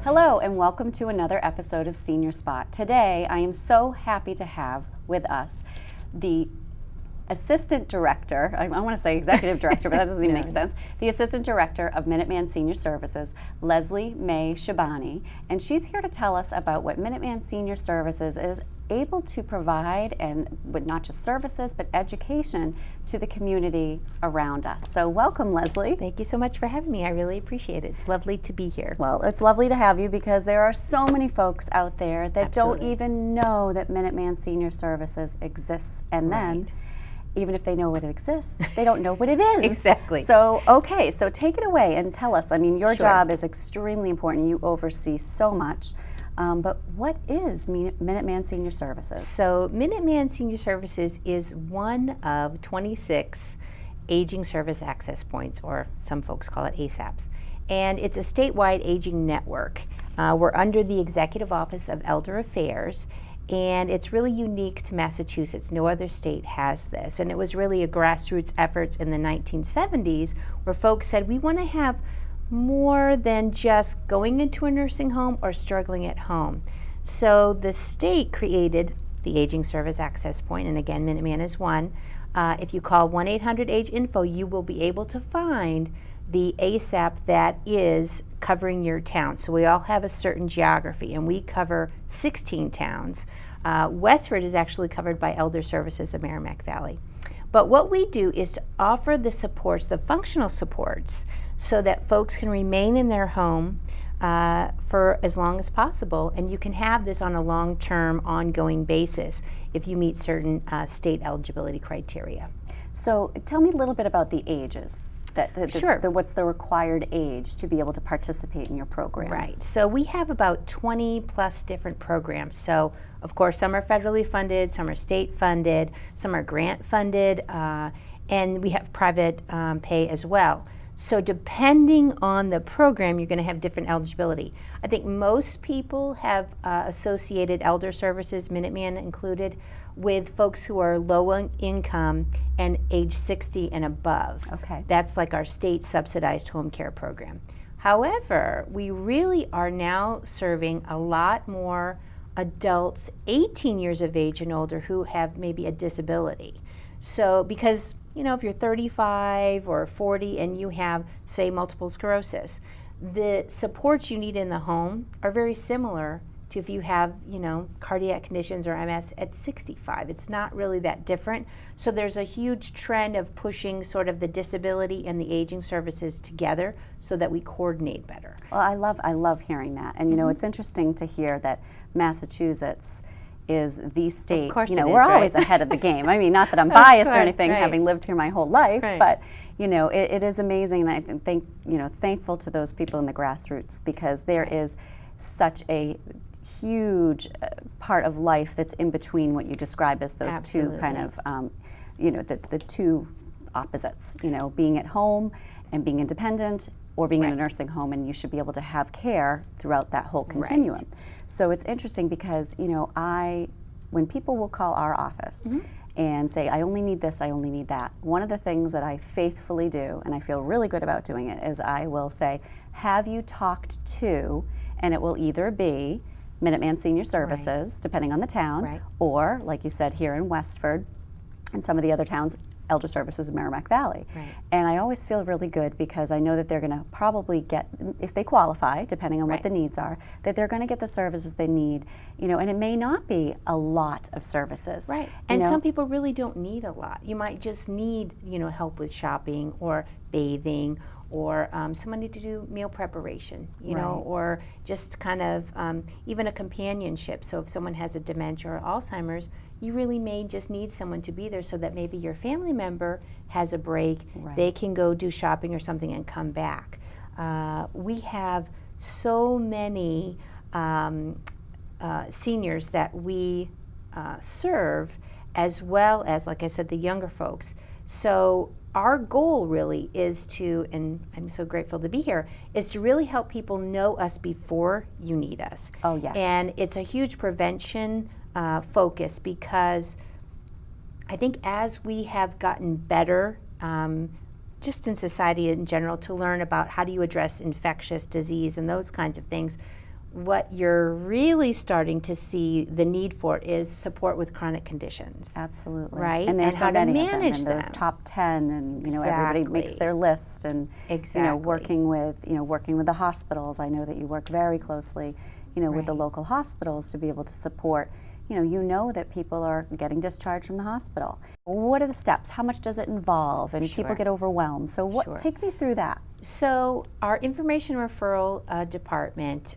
Hello and welcome to another episode of Senior Spot. Today I am so happy to have with us the Assistant Director, I want to say Executive Director, but that doesn't even make sense, the Assistant Director of Minuteman Senior Services, May Chobani, and she's here to tell us about what Minuteman Senior Services is able to provide, and with not just services, but education to the community around us. So welcome, Leslie. Thank you so much for having me. I really appreciate it. It's lovely to be here. Well, it's lovely to have you because there are so many folks out there that Absolutely. don't even know that Minuteman Senior Services exists, and then even if they know it exists, they don't know what it is. Exactly. So, okay, so take it away and tell us. I mean, your Sure. job is extremely important. You oversee so much. But what is Minuteman Senior Services? So Minuteman Senior Services is one of 26 Aging Service Access Points, or some folks call it ASAPs. And it's a statewide aging network. We're under the Executive Office of Elder Affairs, and it's really unique to Massachusetts. No other state has this. And it was really a grassroots effort in the 1970s where folks said, we want to have more than just going into a nursing home or struggling at home. So the state created the Aging Service Access Point, and again, Minuteman is one. If you call 1-800-AGE-INFO, you will be able to find the ASAP that is covering your town. So we all have a certain geography, and we cover 16 towns. Westford is actually covered by Elder Services of Merrimack Valley. But what we do is to offer the supports, the functional supports, so that folks can remain in their home for as long as possible, and you can have this on a long-term, ongoing basis if you meet certain state eligibility criteria. So tell me a little bit about the ages. Sure. What's the required age to be able to participate in your programs? Right. So we have about 20 plus different programs. So of course, some are federally funded, some are state funded, some are grant funded, and we have private pay as well. So depending on the program, you're going to have different eligibility. I think most people have associated Elder Services, Minuteman included, with folks who are low income and age 60 and above. Okay. That's like our state subsidized home care program. However, we really are now serving a lot more adults 18 years of age and older who have maybe a disability. So because, you know, if you're 35 or 40 and you have, say, multiple sclerosis, the supports you need in the home are very similar to if you have, you know, cardiac conditions or MS at 65. It's not really that different. So there's a huge trend of pushing sort of the disability and the aging services together so that we coordinate better. Well, I love hearing that. And you know, it's interesting to hear that Massachusetts is the state, Of course you know, it we're is, right? always ahead of the game. I mean, not that I'm biased or course, anything, right. having lived here my whole life, Right. but you know, it is amazing, and I think, you know, thankful to those people in the grassroots, because there is such a huge part of life that's in between what you describe as those Absolutely. two kind of, you know, the two opposites, you know, being at home and being independent, or being in a Right. nursing home, and you should be able to have care throughout that whole continuum. Right. So it's interesting because, you know, when people will call our office and say, I only need this, I only need that, one of the things that I faithfully do, and I feel really good about doing it, is I will say, have you talked to, and it will either be Minuteman Senior Services, depending on the town, Right. or, like you said, here in Westford and some of the other towns, Elder Services of Merrimack Valley. Right. And I always feel really good because I know that they're going to probably get, if they qualify, depending on what Right. the needs are, that they're going to get the services they need, you know, and it may not be a lot of services. Right. you And know? some people really don't need a lot. You might just need, you know, help with shopping or bathing, or someone need to do meal preparation, you know, Right. or just kind of even a companionship. So if someone has a dementia or Alzheimer's, you really may just need someone to be there so that maybe your family member has a break, Right. they can go do shopping or something and come back. We have so many seniors that we serve, as well as, like I said, the younger folks. So our goal really is to, and I'm so grateful to be here, is to really help people know us before you need us. Oh, yes. And it's a huge prevention focus, because I think as we have gotten better, just in society in general, to learn about how do you address infectious disease and those kinds of things, what you're really starting to see the need for is support with chronic conditions. Absolutely. Right? And there's And so how to many of them, manage and those them. top 10, and everybody makes Exactly. their list, and Exactly. working with the hospitals. I know that you work very closely, with the Right. local hospitals to be able to support. You know that people are getting discharged from the hospital. What are the steps? How much does it involve? And people Sure. get overwhelmed. So Sure. take me through that. So our information referral department,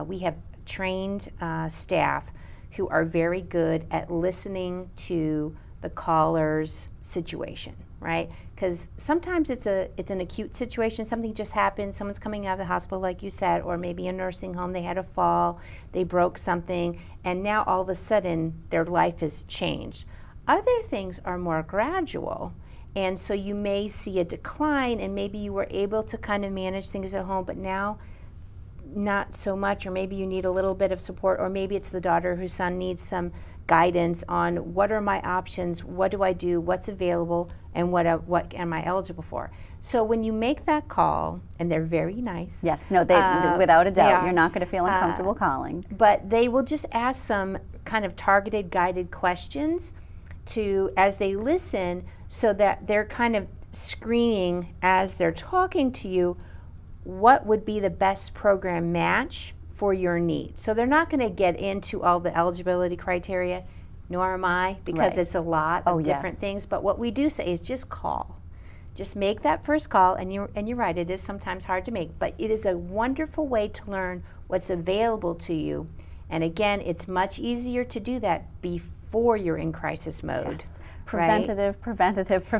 we have trained staff who are very good at listening to the caller's situation, right? Because sometimes it's an acute situation, something just happened, someone's coming out of the hospital like you said, or maybe a nursing home, they had a fall, they broke something, and now all of a sudden their life has changed. Other things are more gradual, and so you may see a decline, and maybe you were able to kind of manage things at home, but now not so much, or maybe you need a little bit of support, or maybe it's the daughter whose son needs some guidance on what are my options, what do I do, what's available, and what am I eligible for. So when you make that call, and they're very nice. Yes, no, they without a doubt, you're not going to feel Uh, uncomfortable calling. But they will just ask some kind of targeted, guided questions as they listen, so that they're kind of screening as they're talking to you what would be the best program match for your needs. So they're not going to get into all the eligibility criteria, nor am I, because Right. it's a lot of different Yes. things. But what we do say is just call. Just make that first call, and you're right, it is sometimes hard to make, but it is a wonderful way to learn what's available to you. And again, it's much easier to do that before you're in crisis mode. Yes. right? Preventative.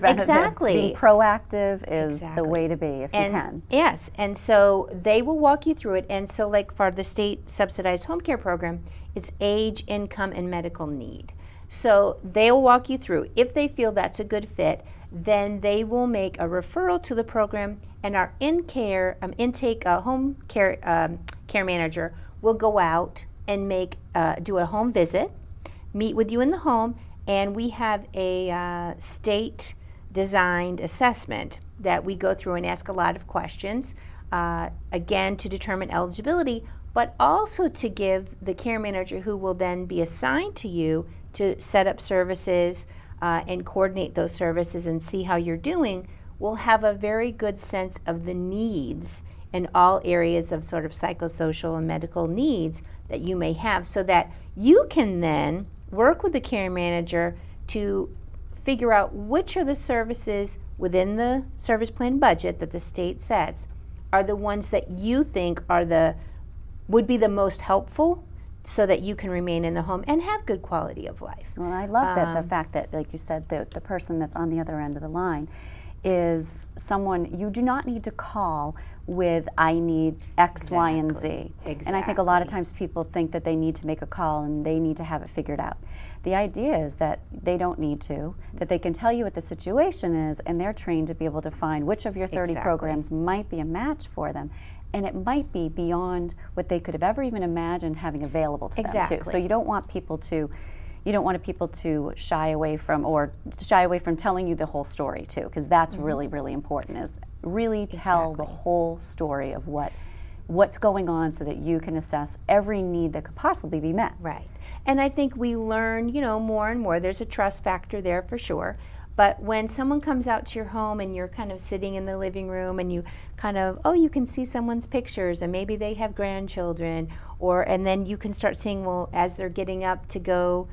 Exactly. Being proactive is the Exactly. way to be if you can. Yes, and so they will walk you through it. And so like for the state subsidized home care program, it's age, income, and medical need. So they'll walk you through. If they feel that's a good fit, then they will make a referral to the program, and our intake home care care manager will go out and do a home visit, meet with you in the home, and we have a state designed assessment that we go through and ask a lot of questions, again to determine eligibility, but also to give the care manager, who will then be assigned to you, to set up services and coordinate those services and see how you're doing, will have a very good sense of the needs in all areas of sort of psychosocial and medical needs that you may have, so that you can then work with the care manager to figure out which are the services within the service plan budget that the state sets are the ones that you think would be the most helpful, so that you can remain in the home and have good quality of life. Well, I love that the fact that, like you said, the person that's on the other end of the line is someone you do not need to call with I need X, Y, and Z. And I think a lot of times people think that they need to make a call and they need to have it figured out. The idea is that they don't need to, that they can tell you what the situation is, and they're trained to be able to find which of your 30 programs might be a match for them. And it might be beyond what they could have ever even imagined having available to them too. So you don't want people to shy away from telling you the whole story too, because that's really, really important, is really tell the whole story of what's going on, so that you can assess every need that could possibly be met. Right. And I think we learn, more and more. There's a trust factor there for sure. But when someone comes out to your home and you're kind of sitting in the living room and you kind of, you can see someone's pictures and maybe they have grandchildren, and then you can start seeing, well, as they're getting up to go,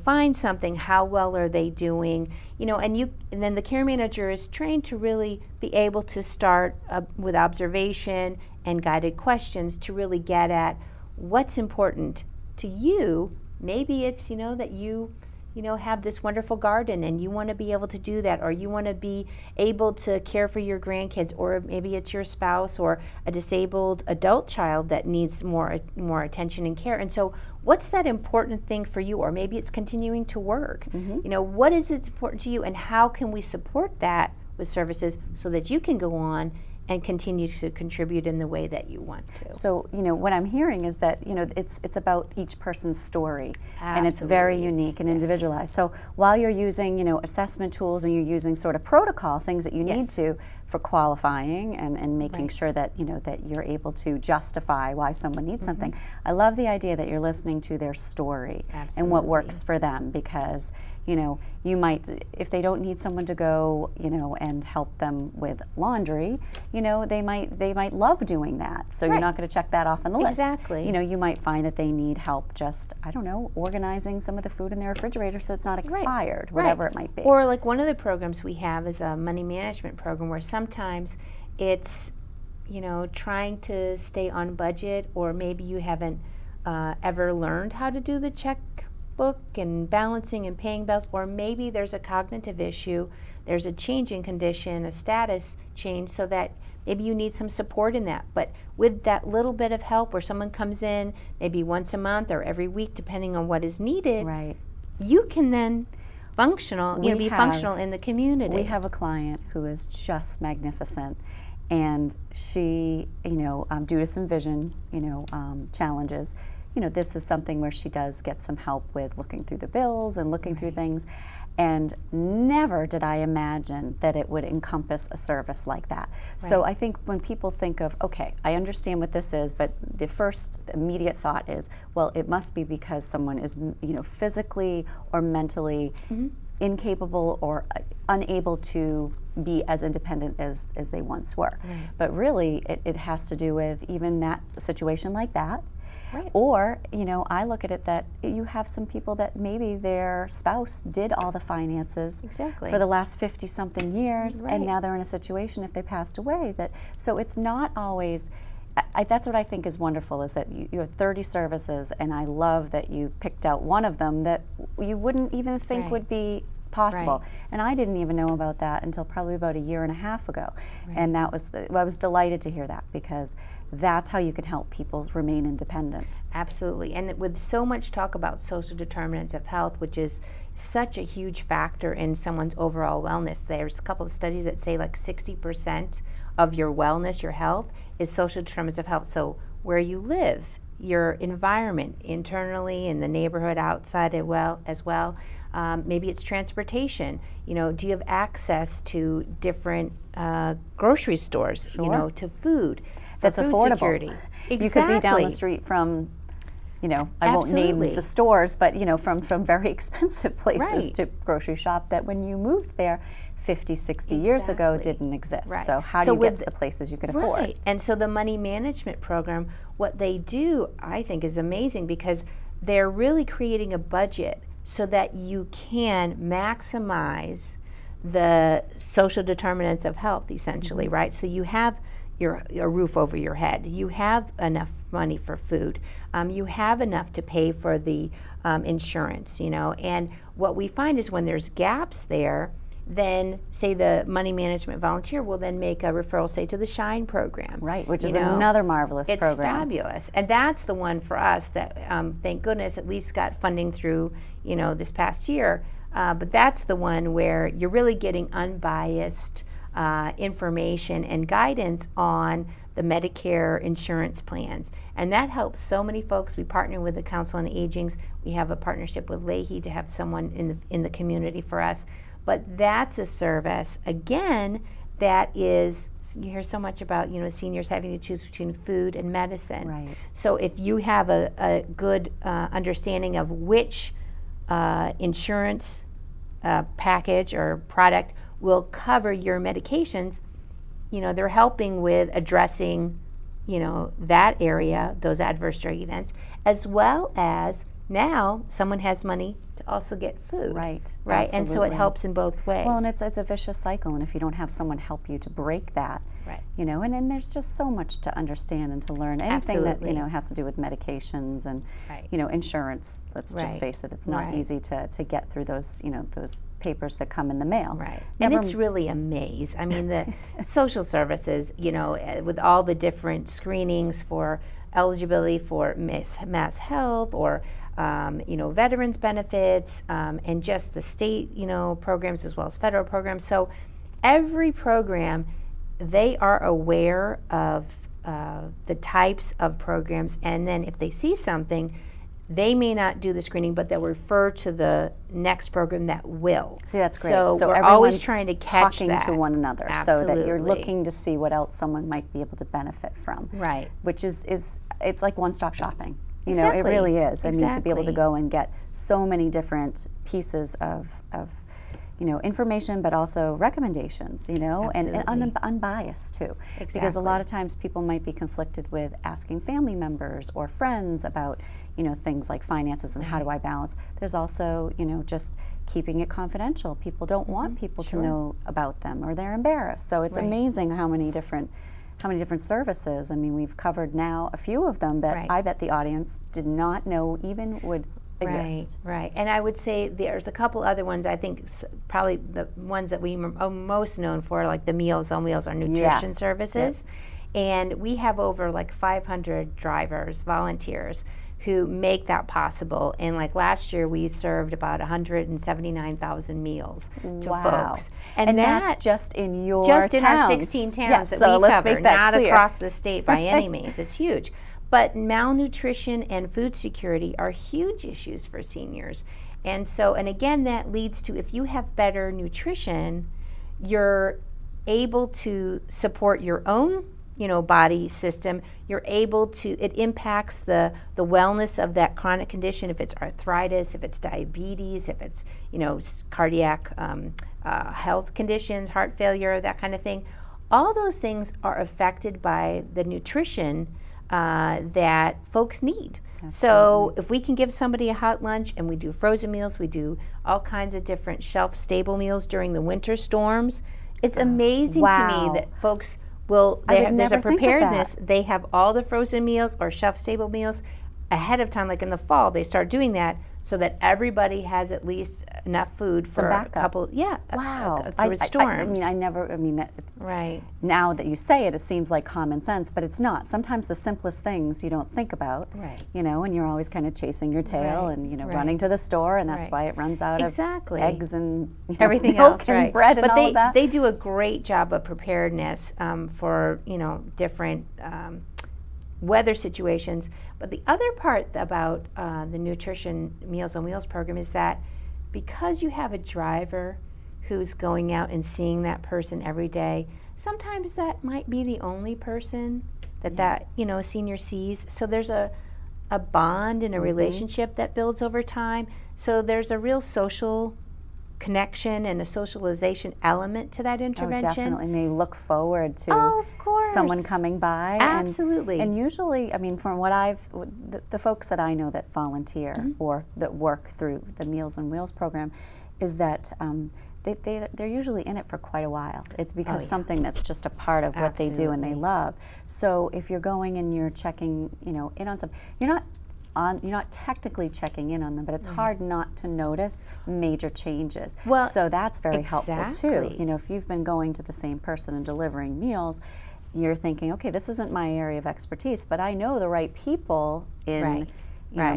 find something, how well are they doing, and then the care manager is trained to really be able to start with observation and guided questions to really get at what's important to you. Maybe it's, that you have this wonderful garden and you want to be able to do that, or you want to be able to care for your grandkids, or maybe it's your spouse or a disabled adult child that needs more attention and care. And so what's that important thing for you? Or maybe it's continuing to work. What is it important to you, and how can we support that with services so that you can go on and continue to contribute in the way that you want to. So, what I'm hearing is that, it's about each person's story. Absolutely. And it's very unique and individualized. So while you're using, assessment tools, and you're using sort of protocol, things that you need to, for qualifying and making Right. sure that that you're able to justify why someone needs something. I love the idea that you're listening to their story and what works for them, because you might, if they don't need someone to go and help them with laundry, they might love doing that, so you're not going to check that off on the list. Exactly. You might find that they need help just, I don't know, organizing some of the food in their refrigerator so it's not expired, whatever it might be. Or like one of the programs we have is a money management program where sometimes it's trying to stay on budget, or maybe you haven't ever learned how to do the checkbook and balancing and paying bills, or maybe there's a cognitive issue, there's a change in condition, a status change, so that maybe you need some support in that. But with that little bit of help, where someone comes in maybe once a month or every week, depending on what is needed, Right. you can then be functional in the community. We have a client who is just magnificent, and she, due to some vision, challenges, this is something where she does get some help with looking through the bills and looking through things. And never did I imagine that it would encompass a service like that. So I think when people think of, okay, I understand what this is, but the first immediate thought is, well, it must be because someone is, physically or mentally incapable or unable to be as independent as they once were. But really, it has to do with even that situation like that. Right. Or, I look at it that you have some people that maybe their spouse did all the finances for the last 50-something years, and now they're in a situation, if they passed away, so it's not always, that's what I think is wonderful, is that you have 30 services, and I love that you picked out one of them that you wouldn't even think would be possible. And I didn't even know about that until probably about a year and a half ago. And I was delighted to hear that, because that's how you can help people remain independent. Absolutely. And with so much talk about social determinants of health, which is such a huge factor in someone's overall wellness, there's a couple of studies that say like 60% of your wellness, your health, is social determinants of health. So where you live, your environment internally, in the neighborhood, outside as well. Maybe it's transportation. Do you have access to different grocery stores? To food. That's food affordable. Security. Exactly. You could be down the street from, I won't name the stores, but from very expensive places to grocery shop that when you moved there 50, 60 years ago didn't exist. So how do you get to the places you could afford? Right. And so the money management program, what they do, I think, is amazing, because they're really creating a budget so that you can maximize the social determinants of health, essentially, right? So you have a roof over your head, you have enough money for food, you have enough to pay for the insurance, and what we find is when there's gaps there, then say the money management volunteer will then make a referral, say, to the SHINE program. Right, which is another marvelous program. It's fabulous. And that's the one for us that, thank goodness, at least got funding through, this past year. But that's the one where you're really getting unbiased information and guidance on the Medicare insurance plans. And that helps so many folks. We partner with the Council on Aging. We have a partnership with Leahy to have someone in the community for us. But that's a service, again, that is, you hear so much about, seniors having to choose between food and medicine. Right. So if you have a good understanding of which insurance package or product will cover your medications, they're helping with addressing, that area, those adverse drug events, as well as now someone has money to also get food. Right. Right. Absolutely. And so it helps in both ways. Well, and it's a vicious cycle, and if you don't have someone help you to break that, right. And then there's just so much to understand and to learn. Anything Absolutely. that has to do with medications and right. Insurance. Let's just Right. face it; it's not Right. easy to get through those those papers that come in the mail. Right. And it's really a maze. I mean, the social services, with all the different screenings for eligibility for mass health or veterans benefits, and just the state, programs as well as federal programs. So every program, they are aware of the types of programs, and then if they see something, they may not do the screening, but they'll refer to the next program that will. See, that's great. So we're everyone's always trying to catch talking that. to one another, so that you're Absolutely. looking to see what else someone might be able to benefit from. Right. Which is it's like one-stop shopping. You know, it Exactly. really is. I mean, to be able to Exactly. go and get so many different pieces of information, but also recommendations, and Absolutely. unbiased too. Because a Exactly. lot of times people might be conflicted with asking family members or friends about, things like finances and how do I balance. There's also, just keeping it confidential. People don't want people to know about them, or they're embarrassed. So it's Right. amazing how many different services. I mean, we've covered now a few of them that Right. I bet the audience did not know even would exist. Right. And I would say there's a couple other ones. I think probably the ones that we are most known for, like the Meals on Wheels, our nutrition Yes. services. And we have over like 500 drivers, volunteers, who make that possible. And like last year, we served about 179,000 meals to Wow. folks. And that's just in your just in our towns. 16 towns Yes, that so we let's cover, make that not clear. across the state by any means. It's huge. But malnutrition and food security are huge issues for seniors. And again, that leads to, if you have better nutrition, you're able to support your own body system. You're able to, it impacts the wellness of that chronic condition, if it's arthritis, if it's diabetes, if it's, cardiac health conditions, heart failure, that kind of thing. All those things are affected by the nutrition that folks need. So if we can give somebody a hot lunch, and we do frozen meals, we do all kinds of different shelf-stable meals during the winter storms, it's amazing to wow. me that folks will, I would there's a never think of preparedness. that. They have all the frozen meals or shelf-stable meals ahead of time, like in the fall, they start doing that so that everybody has at least enough food Some for backup. a couple, Wow. through storms. I mean, that it's Right. now that you say it, it seems like common sense, but it's not. Sometimes the simplest things you don't think about, Right. and you're always kind of chasing your tail Right, and, right. running to the store, and that's Right. why it runs out Exactly. of eggs and Everything milk else, and right? bread and but all of that. they do a great job of preparedness for different weather situations. But the other part about the Nutrition Meals on Wheels program is that because you have a driver who's going out and seeing that person every day, sometimes that might be the only person that a senior sees. So there's a bond and a relationship that builds over time. So there's a real social connection and a socialization element to that intervention. Oh, definitely. And they look forward to Oh, of course. someone coming by. Absolutely. And usually, I mean, from what the folks that I know that volunteer or that work through the Meals on Wheels program, is that they're usually in it for quite a while. It's because something that's just a part of what they do and they love. So if you're going and you're checking, in on some, you're not technically checking in on them, but it's hard not to notice major changes. Well, so that's very helpful too. exactly. If you've been going to the same person and delivering meals, you're thinking, okay, this isn't my area of expertise, but I know the right people in Right.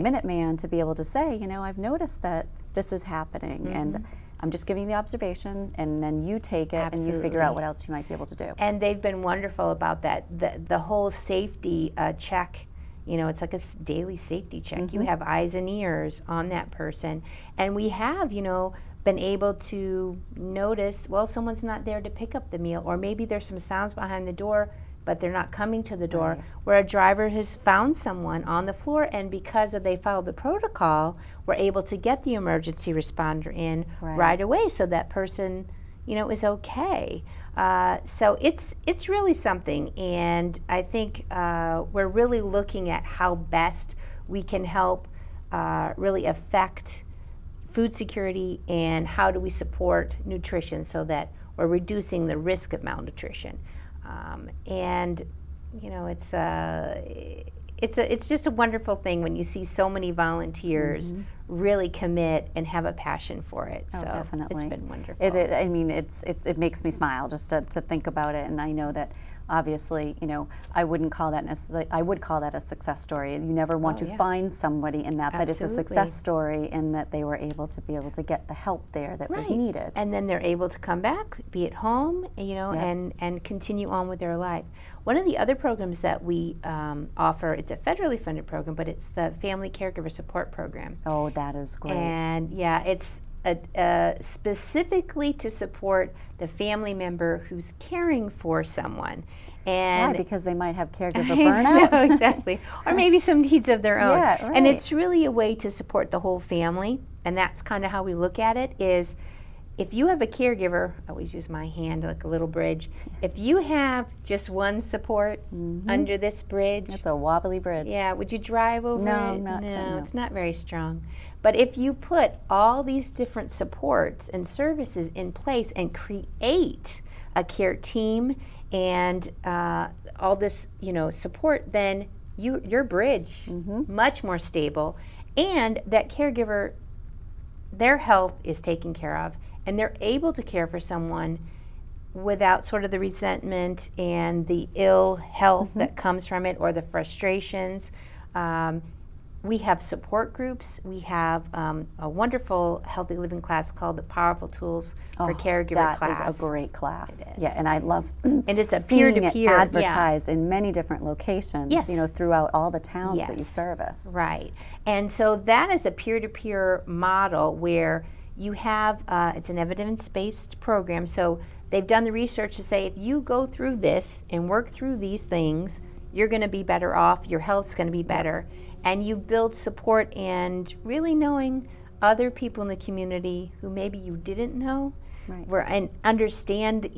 Minuteman to be able to say, I've noticed that this is happening, and I'm just giving the observation, and then you take it and you figure out Absolutely. what else you might be able to do. And they've been wonderful about that. The whole safety check, it's like a daily safety check. You have eyes and ears on that person. And we have, been able to notice, well, someone's not there to pick up the meal, or maybe there's some sounds behind the door, but they're not coming to the door, where a driver has found someone on the floor, and because they followed the protocol, we're able to get the emergency responder in right away, so that person, is okay. So it's really something, and I think we're really looking at how best we can help really affect food security, and how do we support nutrition so that we're reducing the risk of malnutrition. And it's just a wonderful thing when you see so many volunteers really commit and have a passion for it. Oh, so definitely. it's been wonderful. It makes me smile just to think about it, and I know that obviously, I wouldn't call that necessarily, I would call that a success story. You never want to find somebody in that, but it's a success story in that they were able to get the help there that was needed. And then they're able to come back, be at home, and continue on with their life. One of the other programs that we offer, it's a federally funded program, but it's the Family Caregiver Support Program. Oh, that is great. And it's specifically to support the family member who's caring for someone. And because they might have caregiver burnout. No, exactly. Or maybe some needs of their own. Yeah, right. And it's really a way to support the whole family. And that's kind of how we look at it is, if you have a caregiver, I always use my hand like a little bridge. If you have just one support under this bridge. It's a wobbly bridge. Yeah, would you drive over No, it? no, It's not very strong. But if you put all these different supports and services in place and create a care team and all this, support, then your bridge much more stable, and that caregiver, their health is taken care of, and they're able to care for someone without sort of the resentment and the ill health that comes from it, or the frustrations. We have support groups. We have a wonderful healthy living class called the Powerful Tools for Caregiver class. That is a great class. Yeah, and I love and it's a seeing peer-to-peer, it advertised in many different locations, Yes. Throughout all the towns that you service. Right. And so that is a peer-to-peer model where you have, it's an evidence-based program. So they've done the research to say, if you go through this and work through these things, you're going to be better off, your health's going to be better. And you build support and really knowing other people in the community who maybe you didn't know, and understand,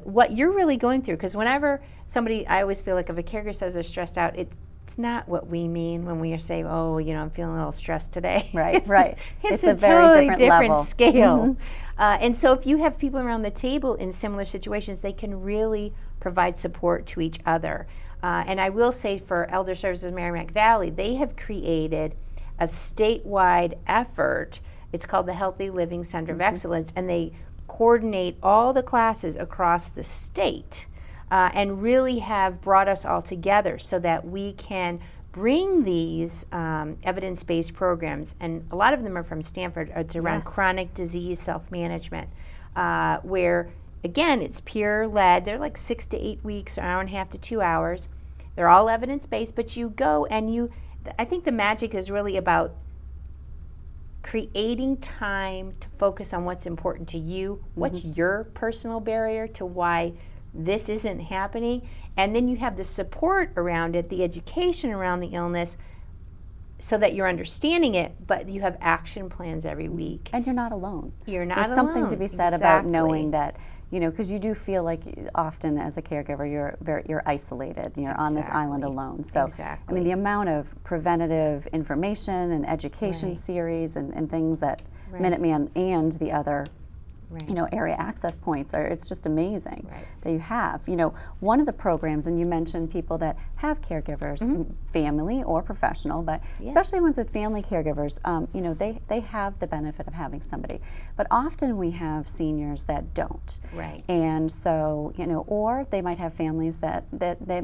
what you're really going through. Because whenever I always feel like if a caregiver says they're stressed out, it's not what we mean when we say, I'm feeling a little stressed today. Right, It's a a very totally different different level. scale. And so if you have people around the table in similar situations, they can really provide support to each other. And I will say for Elder Services Merrimack Valley, they have created a statewide effort. It's called the Healthy Living Center of Excellence, and they coordinate all the classes across the state and really have brought us all together so that we can bring these evidence-based programs, and a lot of them are from Stanford. It's around chronic disease self-management, where, again, it's peer-led. They're like 6 to 8 weeks, an hour and a half to 2 hours. They're all evidence-based, but you go and I think the magic is really about creating time to focus on what's important to you, what's your personal barrier to why this isn't happening, and then you have the support around it, the education around the illness, so that you're understanding it, but you have action plans every week. And you're not alone. You're not There's alone. something to be said about knowing that, because you do feel like often as a caregiver you're isolated. You're on this island alone. So, the amount of preventative information and education series and things that Minuteman and the other area access points it's just amazing that you have. One of the programs, and you mentioned people that have caregivers, family or professional, but especially ones with family caregivers, they have the benefit of having somebody. But often we have seniors that don't. Right. And so, or they might have families that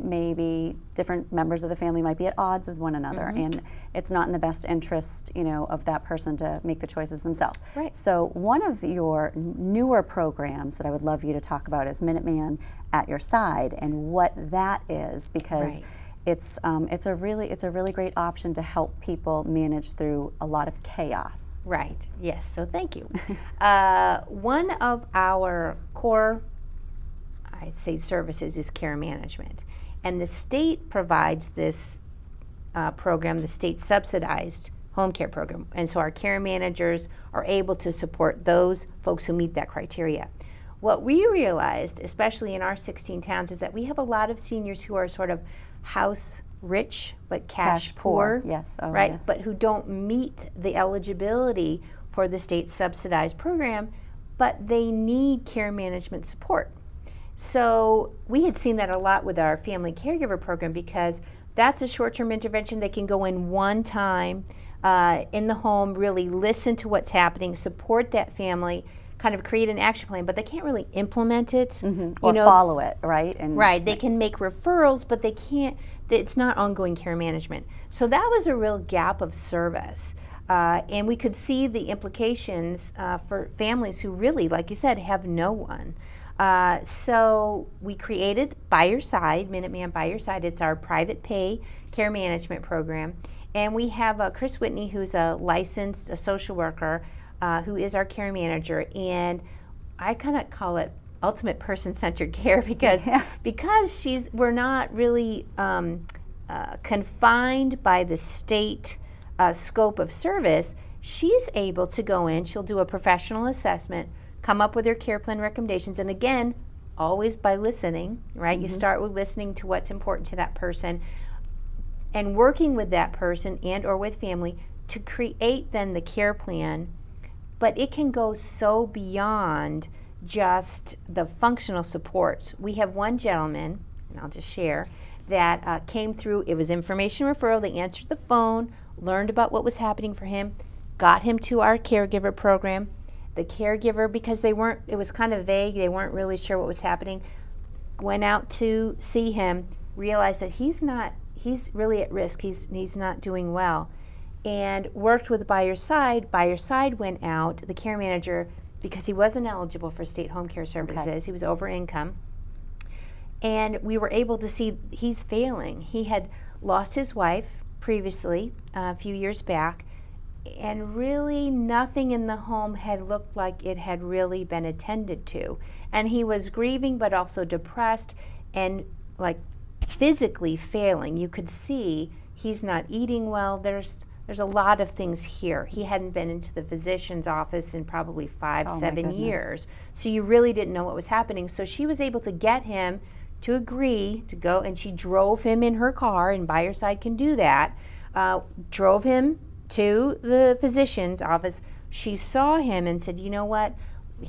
maybe different members of the family might be at odds with one another, and it's not in the best interest, of that person to make the choices themselves. Right. So one of your newer programs that I would love you to talk about is Minuteman at Your Side, and what that is, because it's a really great option to help people manage through a lot of chaos. Right. Yes. So thank you. One of our core, I'd say, services is care management, and the state provides this program, the state subsidized home care program, and so our care managers are able to support those folks who meet that criteria. What we realized, especially in our 16 towns, is that we have a lot of seniors who are sort of house rich but cash poor. Yes. Oh, right? yes. But who don't meet the eligibility for the state subsidized program, but they need care management support. So we had seen that a lot with our family caregiver program, because that's a short-term intervention. They can go in one time in the home, really listen to what's happening, support that family, kind of create an action plan, but they can't really implement it. Or follow it, right? And Right, they can make referrals, but they can't, it's not ongoing care management. So that was a real gap of service. And we could see the implications for families who really, like you said, have no one. So we created By Your Side, Minuteman By Your Side. It's our private pay care management program. And we have Chris Whitney, who's a licensed social worker, who is our care manager. And I kind of call it ultimate person-centered care because we're not really confined by the state scope of service. She's able to go in, she'll do a professional assessment, come up with her care plan recommendations, and again, always by listening, right? You start with listening to what's important to that person and working with that person and or with family to create then the care plan. But it can go so beyond just the functional supports. We have one gentleman, and I'll just share, that came through. It was information referral. They answered the phone, learned about what was happening for him, got him to our caregiver program. The caregiver, because it was kind of vague, they weren't really sure what was happening, went out to see him, realized that he's really at risk, he's not doing well, and worked with By Your Side. By Your Side went out, the care manager, because he wasn't eligible for state home care services, he was over income, and we were able to see he's failing. He had lost his wife previously, a few years back, and really nothing in the home had looked like it had really been attended to. And he was grieving but also depressed and like physically failing. You could see he's not eating well. There's a lot of things here. He hadn't been into the physician's office in probably 7 years. So you really didn't know what was happening. So she was able to get him to agree to go, and she drove him in her car, and By Your Side can do that, drove him to the physician's office. She saw him and said, you know what,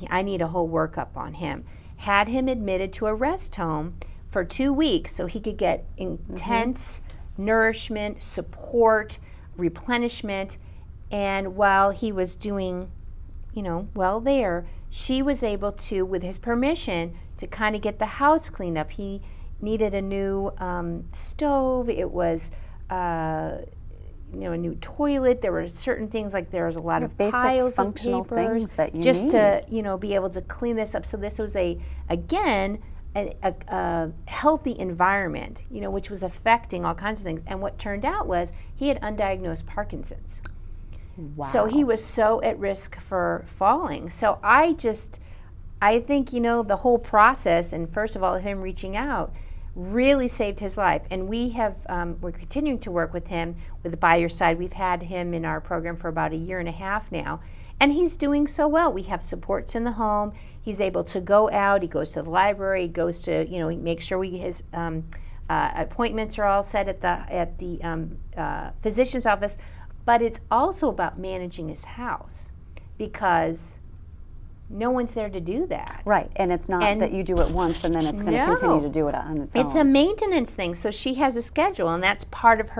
I need a whole workup on him. Had him admitted to a rest home for 2 weeks so he could get intense nourishment, support, replenishment. And while he was doing, well there, she was able to, with his permission, to kind of get the house cleaned up. He needed a new stove. It was a new toilet. There were certain things, like there was a lot of basic piles functional of papers things that you just need to be able to clean this up. So this was a healthy environment, which was affecting all kinds of things. And what turned out was he had undiagnosed Parkinson's. Wow. So he was so at risk for falling. So I think the whole process, and first of all him reaching out, really saved his life. And we're continuing to work with him with By Your Side. We've had him in our program for about 1.5 years now, and he's doing so well. We have supports in the home. He's able to go out. He goes to the library. He goes to, he makes sure his appointments are all set at the physician's office. But it's also about managing his house, because no one's there to do that. Right, and it's not that you do it once and then it's going to continue to do it on its own. It's a maintenance thing. So she has a schedule, and that's part of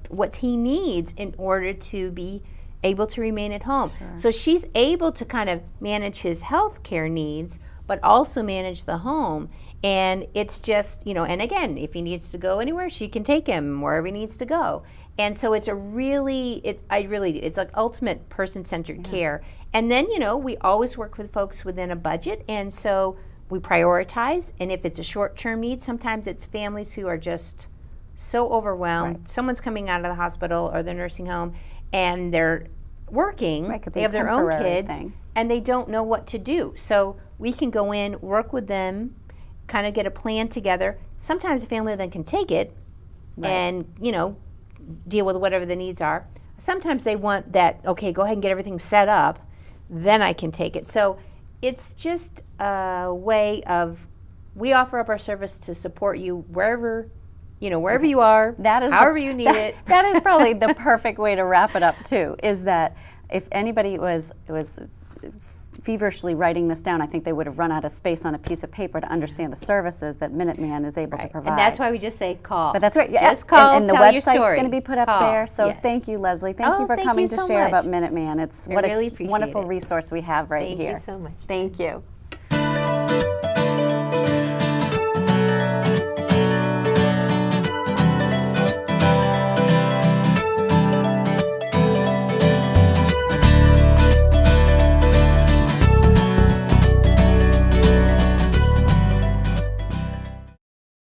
what he needs in order to be able to remain at home. Sure. So she's able to kind of manage his health care needs, but also manage the home. And it's just, and again, if he needs to go anywhere, she can take him wherever he needs to go. And so it's it's like ultimate person-centered care. And then, we always work with folks within a budget, and so we prioritize. And if it's a short-term need, sometimes it's families who are just so overwhelmed. Right. Someone's coming out of the hospital or the nursing home, and they're working. Right, could be they have their own kids, thing. And they don't know what to do. So we can go in, work with them, kind of get a plan together. Sometimes the family then can take it and, deal with whatever the needs are. Sometimes they want that, okay, go ahead and get everything set up, then I can take it. So it's just a way of, we offer up our service to support you wherever you are, however you need it. That is probably the perfect way to wrap it up too, is that if anybody was feverishly writing this down, I think they would have run out of space on a piece of paper to understand the services that Minuteman is able to provide. And that's why we just say call. But that's right. Just call, and the tell your website's story. going to be put up Call. there. So Yes. thank you, Leslie. Thank Oh, you for thank coming you to so share much. about Minuteman. It's I what really a appreciate wonderful it. resource we have right Thank here. you so much. Thank you.